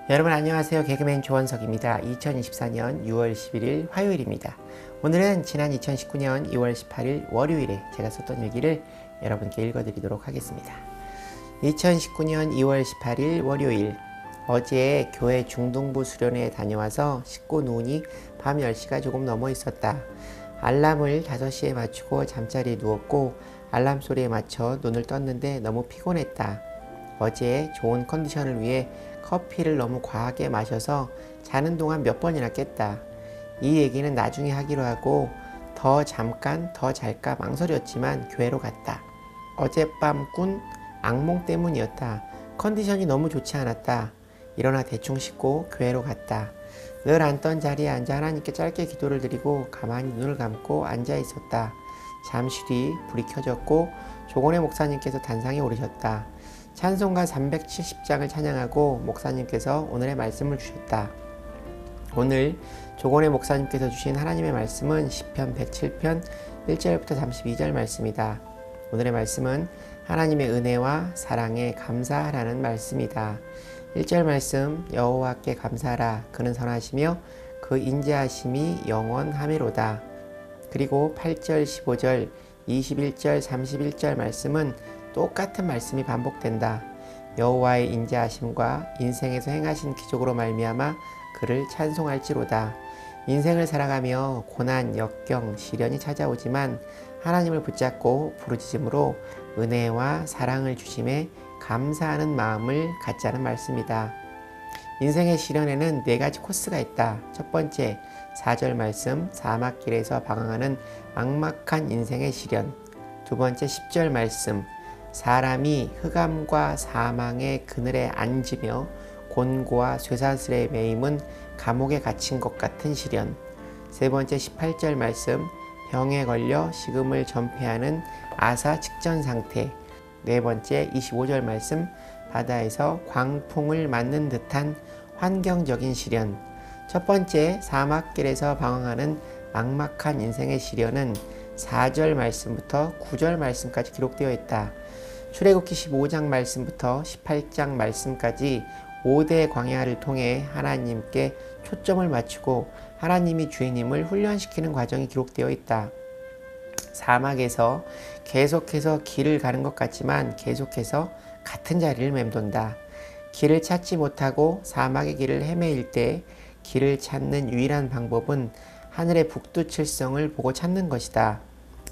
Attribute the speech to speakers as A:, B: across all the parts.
A: 여러분 안녕하세요. 개그맨 조원석입니다. 2024년 6월 11일 화요일입니다. 오늘은 지난 2019년 2월 18일 월요일에 제가 썼던 일기를 여러분께 읽어드리도록 하겠습니다. 2019년 2월 18일 월요일, 어제 교회 중등부 수련회에 다녀와서 씻고 누우니 밤 10시가 조금 넘어 있었다. 알람을 5시에 맞추고 잠자리에 누웠고 알람 소리에 맞춰 눈을 떴는데 너무 피곤했다. 어제 좋은 컨디션을 위해 커피를 너무 과하게 마셔서 자는 동안 몇 번이나 깼다. 이 얘기는 나중에 하기로 하고 더 잘까 망설였지만 교회로 갔다. 어젯밤 꾼 악몽 때문이었다. 컨디션이 너무 좋지 않았다. 일어나 대충 씻고 교회로 갔다. 늘 앉던 자리에 앉아 하나님께 짧게 기도를 드리고 가만히 눈을 감고 앉아 있었다. 잠시 뒤 불이 켜졌고 조건의 목사님께서 단상에 오르셨다. 찬송가 370장을 찬양하고 목사님께서 오늘의 말씀을 주셨다. 오늘 조건의 목사님께서 주신 하나님의 말씀은 시편 107편 1절부터 32절 말씀이다. 오늘의 말씀은 하나님의 은혜와 사랑에 감사하라는 말씀이다. 1절 말씀, 여호와께 감사하라. 그는 선하시며 그 인자하심이 영원하미로다. 그리고 8절, 15절, 21절, 31절 말씀은 똑같은 말씀이 반복된다. 여호와의 인자하심과 인생에서 행하신 기적으로 말미암아 그를 찬송할지로다. 인생을 살아가며 고난, 역경, 시련이 찾아오지만 하나님을 붙잡고 부르짖음으로 은혜와 사랑을 주심에 감사하는 마음을 갖자는 말씀이다. 인생의 시련에는 4가지 코스가 있다. 첫 번째, 4절 말씀, 사막길에서 방황하는 막막한 인생의 시련. 두 번째, 10절 말씀, 사람이 흑암과 사망의 그늘에 앉으며 곤고와 쇠사슬에 매임은 감옥에 갇힌 것 같은 시련. 세 번째, 18절 말씀, 병에 걸려 식음을 전폐하는 아사 직전 상태. 네 번째, 25절 말씀, 바다에서 광풍을 맞는 듯한 환경적인 시련. 첫 번째, 사막길에서 방황하는 막막한 인생의 시련은 4절 말씀부터 9절 말씀까지 기록되어 있다. 출애굽기 15장 말씀부터 18장 말씀까지 5대 광야를 통해 하나님께 초점을 맞추고 하나님이 주인임을 훈련시키는 과정이 기록되어 있다. 사막에서 계속해서 길을 가는 것 같지만 계속해서 같은 자리를 맴돈다. 길을 찾지 못하고 사막의 길을 헤매일 때 길을 찾는 유일한 방법은 하늘의 북두칠성을 보고 찾는 것이다.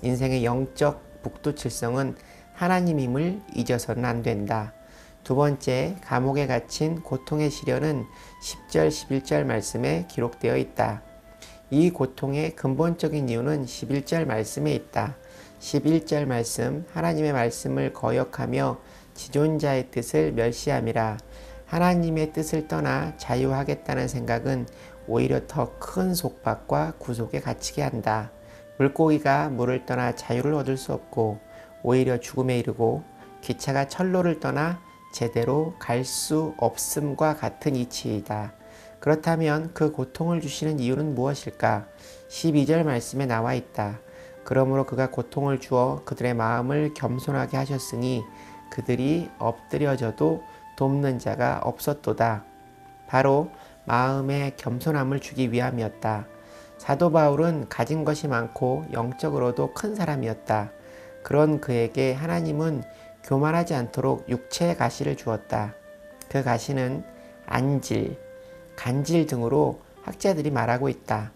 A: 인생의 영적 북두칠성은 하나님임을 잊어서는 안 된다. 두 번째, 감옥에 갇힌 고통의 시련은 10절, 11절 말씀에 기록되어 있다. 이 고통의 근본적인 이유는 11절 말씀에 있다. 11절 말씀, 하나님의 말씀을 거역하며 지존자의 뜻을 멸시함이라. 하나님의 뜻을 떠나 자유하겠다는 생각은 오히려 더 큰 속박과 구속에 갇히게 한다. 물고기가 물을 떠나 자유를 얻을 수 없고 오히려 죽음에 이르고 기차가 철로를 떠나 제대로 갈 수 없음과 같은 이치이다. 그렇다면 그 고통을 주시는 이유는 무엇일까? 12절 말씀에 나와 있다. 그러므로 그가 고통을 주어 그들의 마음을 겸손하게 하셨으니 그들이 엎드려져도 돕는 자가 없었도다. 바로 마음의 겸손함을 주기 위함이었다. 사도 바울은 가진 것이 많고 영적으로도 큰 사람이었다. 그런 그에게 하나님은 교만하지 않도록 육체의 가시를 주었다. 그 가시는 안질, 간질 등으로 학자들이 말하고 있다.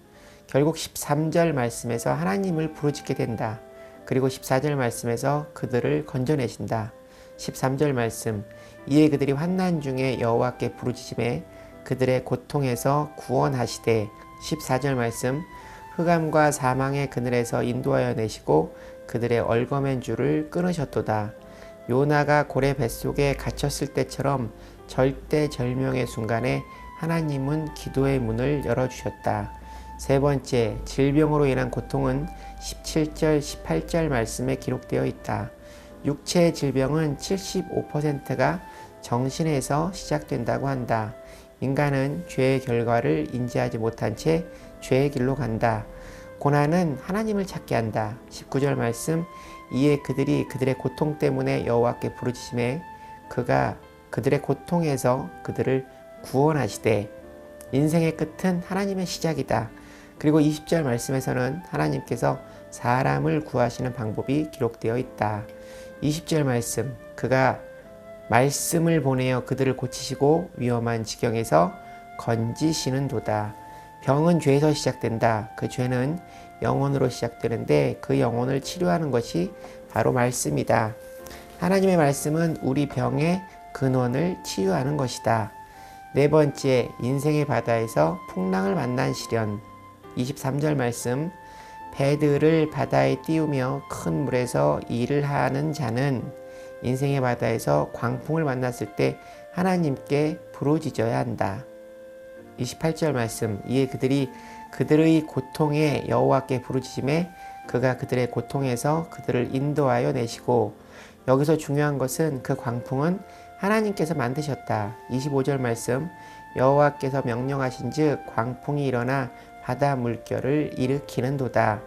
A: 결국 13절 말씀에서 하나님을 부르짖게 된다. 그리고 14절 말씀에서 그들을 건져내신다. 13절 말씀, 이에 그들이 환난 중에 여호와께 부르짖음에 그들의 고통에서 구원하시되. 14절 말씀, 흑암과 사망의 그늘에서 인도하여 내시고 그들의 얼거맨 줄을 끊으셨도다. 요나가 고래 뱃속에 갇혔을 때처럼 절대절명의 순간에 하나님은 기도의 문을 열어주셨다. 세 번째, 질병으로 인한 고통은 17절, 18절 말씀에 기록되어 있다. 육체의 질병은 75%가 정신에서 시작된다고 한다. 인간은 죄의 결과를 인지하지 못한 채 죄의 길로 간다. 고난은 하나님을 찾게 한다. 19절 말씀, 이에 그들이 그들의 고통 때문에 여호와께 부르짖음에 그가 그들의 고통에서 그들을 구원하시되 인생의 끝은 하나님의 시작이다. 그리고 20절 말씀에서는 하나님께서 사람을 구하시는 방법이 기록되어 있다. 20절 말씀, 그가 말씀을 보내어 그들을 고치시고 위험한 지경에서 건지시는도다. 병은 죄에서 시작된다. 그 죄는 영혼으로 시작되는데 그 영혼을 치료하는 것이 바로 말씀이다. 하나님의 말씀은 우리 병의 근원을 치유하는 것이다. 네 번째, 인생의 바다에서 풍랑을 만난 시련. 23절 말씀, 배들을 바다에 띄우며 큰 물에서 일을 하는 자는 인생의 바다에서 광풍을 만났을 때 하나님께 부르짖어야 한다. 28절 말씀, 이에 그들이 그들의 고통에 여호와께 부르짖음에 그가 그들의 고통에서 그들을 인도하여 내시고, 여기서 중요한 것은 그 광풍은 하나님께서 만드셨다. 25절 말씀, 여호와께서 명령하신 즉 광풍이 일어나 바다 물결을 일으키는도다.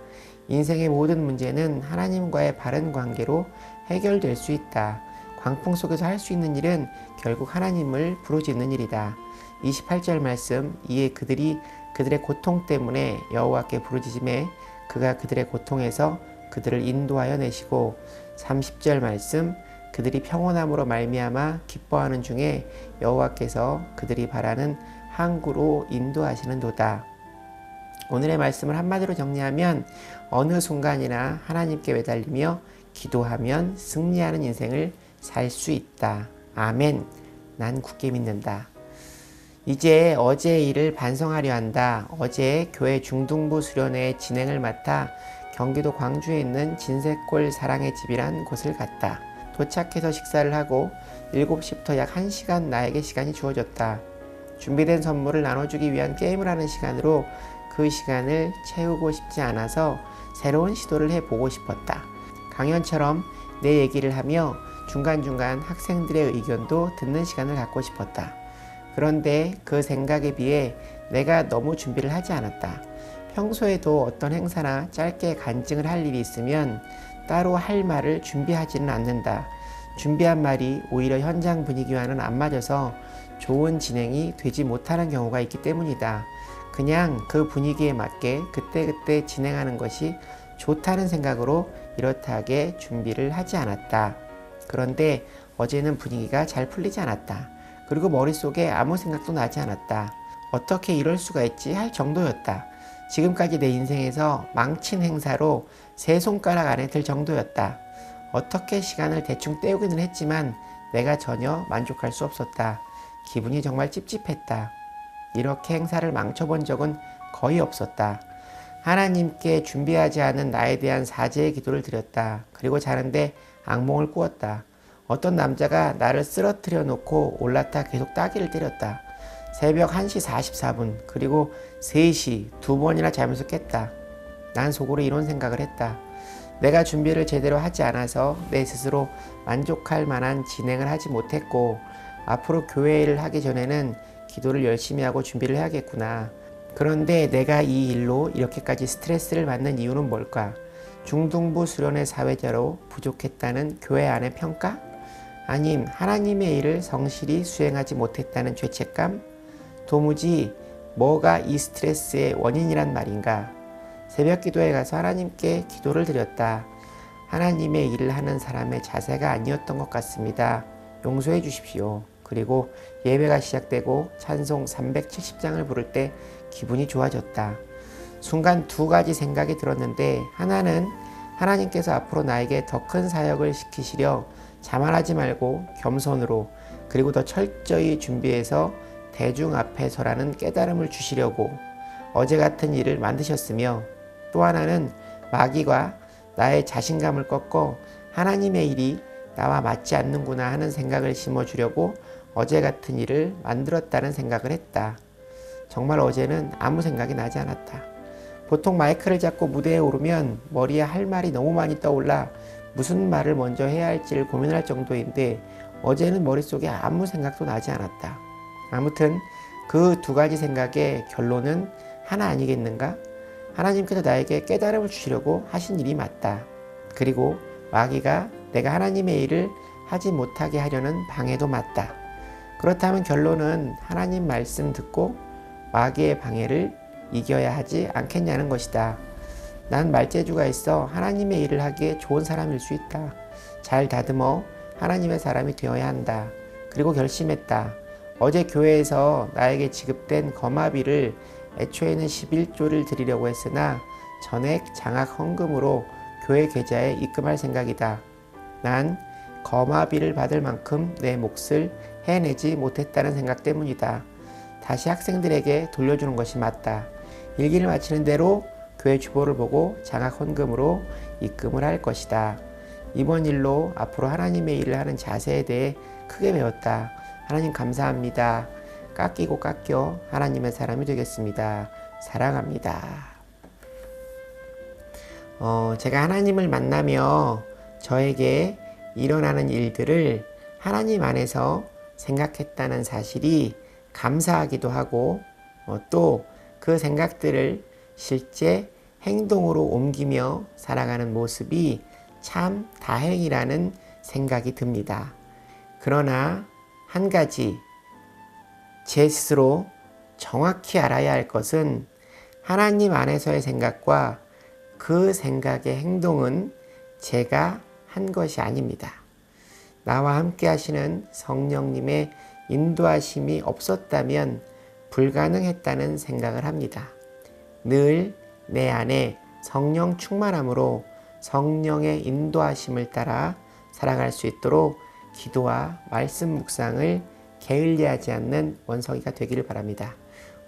A: 인생의 모든 문제는 하나님과의 바른 관계로 해결될 수 있다. 광풍 속에서 할 수 있는 일은 결국 하나님을 부르짖는 일이다. 28절 말씀, 이에 그들이 그들의 고통 때문에 여호와께 부르짖음에 그가 그들의 고통에서 그들을 인도하여 내시고, 30절 말씀, 그들이 평온함으로 말미암아 기뻐하는 중에 여호와께서 그들이 바라는 항구로 인도하시는도다. 오늘의 말씀을 한마디로 정리하면 어느 순간이나 하나님께 매달리며 기도하면 승리하는 인생을 살 수 있다. 아멘. 난 굳게 믿는다. 이제 어제의 일을 반성하려 한다. 어제 교회 중등부 수련회 진행을 맡아 경기도 광주에 있는 진세골 사랑의 집이란 곳을 갔다. 도착해서 식사를 하고 7시부터 약 1시간 나에게 시간이 주어졌다. 준비된 선물을 나눠주기 위한 게임을 하는 시간으로 그 시간을 채우고 싶지 않아서 새로운 시도를 해보고 싶었다. 강연처럼 내 얘기를 하며 중간중간 학생들의 의견도 듣는 시간을 갖고 싶었다. 그런데 그 생각에 비해 내가 너무 준비를 하지 않았다. 평소에도 어떤 행사나 짧게 간증을 할 일이 있으면 따로 할 말을 준비하지는 않는다. 준비한 말이 오히려 현장 분위기와는 안 맞아서 좋은 진행이 되지 못하는 경우가 있기 때문이다. 그냥 그 분위기에 맞게 그때그때 진행하는 것이 좋다는 생각으로 이렇다하게 준비를 하지 않았다. 그런데 어제는 분위기가 잘 풀리지 않았다. 그리고 머릿속에 아무 생각도 나지 않았다. 어떻게 이럴 수가 있지 할 정도였다. 지금까지 내 인생에서 망친 행사로 세 손가락 안에 들 정도였다. 어떻게 시간을 대충 때우기는 했지만 내가 전혀 만족할 수 없었다. 기분이 정말 찝찝했다. 이렇게 행사를 망쳐본 적은 거의 없었다. 하나님께 준비하지 않은 나에 대한 사죄의 기도를 드렸다. 그리고 자는데 악몽을 꾸었다. 어떤 남자가 나를 쓰러뜨려 놓고 올라타 계속 따귀를 때렸다. 새벽 1시 44분 그리고 3시 2번이나 자면서 깼다. 난 속으로 이런 생각을 했다. 내가 준비를 제대로 하지 않아서 내 스스로 만족할 만한 진행을 하지 못했고, 앞으로 교회 일을 하기 전에는 기도를 열심히 하고 준비를 해야겠구나. 그런데 내가 이 일로 이렇게까지 스트레스를 받는 이유는 뭘까? 중등부 수련회 사회자로 부족했다는 교회 안의 평가? 아님 하나님의 일을 성실히 수행하지 못했다는 죄책감? 도무지 뭐가 이 스트레스의 원인이란 말인가? 새벽 기도에 가서 하나님께 기도를 드렸다. 하나님의 일을 하는 사람의 자세가 아니었던 것 같습니다. 용서해 주십시오. 그리고 예배가 시작되고 찬송 370장을 부를 때 기분이 좋아졌다. 순간 두 가지 생각이 들었는데, 하나는 하나님께서 앞으로 나에게 더 큰 사역을 시키시려 자만하지 말고 겸손으로 그리고 더 철저히 준비해서 대중 앞에 서라는 깨달음을 주시려고 어제 같은 일을 만드셨으며, 또 하나는 마귀가 나의 자신감을 꺾어 하나님의 일이 나와 맞지 않는구나 하는 생각을 심어주려고 어제 같은 일을 만들었다는 생각을 했다. 정말 어제는 아무 생각이 나지 않았다. 보통 마이크를 잡고 무대에 오르면 머리에 할 말이 너무 많이 떠올라 무슨 말을 먼저 해야 할지를 고민할 정도인데, 어제는 머릿속에 아무 생각도 나지 않았다. 아무튼 그 두 가지 생각의 결론은 하나 아니겠는가? 하나님께서 나에게 깨달음을 주시려고 하신 일이 맞다. 그리고 마귀가 내가 하나님의 일을 하지 못하게 하려는 방해도 맞다. 그렇다면 결론은 하나님 말씀 듣고 마귀의 방해를 이겨야 하지 않겠냐는 것이다. 난 말재주가 있어 하나님의 일을 하기에 좋은 사람일 수 있다. 잘 다듬어 하나님의 사람이 되어야 한다. 그리고 결심했다. 어제 교회에서 나에게 지급된 거마비를 애초에는 11조를 드리려고 했으나 전액 장학 헌금으로 교회 계좌에 입금할 생각이다. 난 거마비를 받을 만큼 내 몫을 해내지 못했다는 생각 때문이다. 다시 학생들에게 돌려주는 것이 맞다. 일기를 마치는 대로 교회 주보를 보고 장학 헌금으로 입금을 할 것이다. 이번 일로 앞으로 하나님의 일을 하는 자세에 대해 크게 배웠다. 하나님 감사합니다. 깎이고 깎여 하나님의 사람이 되겠습니다. 사랑합니다. 제가 하나님을 만나며 저에게 일어나는 일들을 하나님 안에서 생각했다는 사실이 감사하기도 하고 또 그 생각들을 실제 행동으로 옮기며 살아가는 모습이 참 다행이라는 생각이 듭니다. 그러나 한 가지 제 스스로 정확히 알아야 할 것은 하나님 안에서의 생각과 그 생각의 행동은 제가 한 것이 아닙니다. 나와 함께 하시는 성령님의 인도하심이 없었다면 불가능했다는 생각을 합니다. 늘 내 안에 성령 충만함으로 성령의 인도하심을 따라 살아갈 수 있도록 기도와 말씀 묵상을 게을리하지 않는 원석이가 되기를 바랍니다.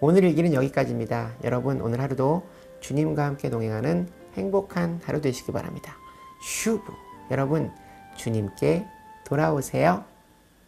A: 오늘 일기는 여기까지입니다. 여러분 오늘 하루도 주님과 함께 동행하는 행복한 하루 되시기 바랍니다. 슈브 여러분 주님께 돌아오세요.